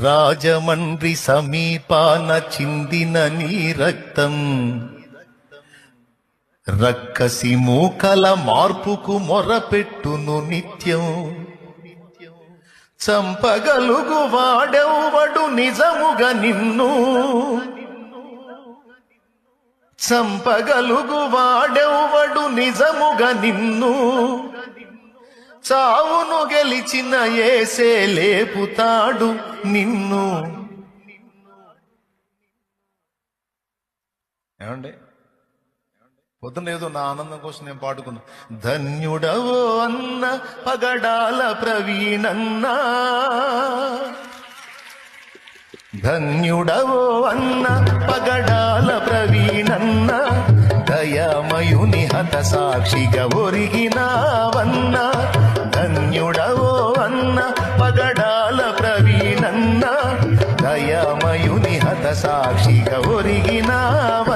రాజమండ్రి సమీపాన చిందిన నీ రక్తం రక్కసి మూకల మార్పుకు మొరపెట్టును నిత్యం. చంపగలుగు వాడెవ్వడు నిజముగా నిన్ను, చంపగలుగు వాడెవ్వడు నిజముగా నిన్ను. చావును గెలిచిన యేసే లేపుతాడు నిన్ను. ఏమండి, పొద్దున ఏదో నా ఆనందం కోసం నేను పాడుకున్నా. ధన్యుడవో అన్న పగడాల ప్రవీణన్నా, ధన్యుడవో అన్న పగడాల ప్రవీణన్న, దయామయుని హత సాక్షిగా ఒరిగినావన్న. ధన్యుడవో అన్న పగడాల ప్రవీణన్న, దయామయుని హత సాక్షిగా ఒరిగినావ.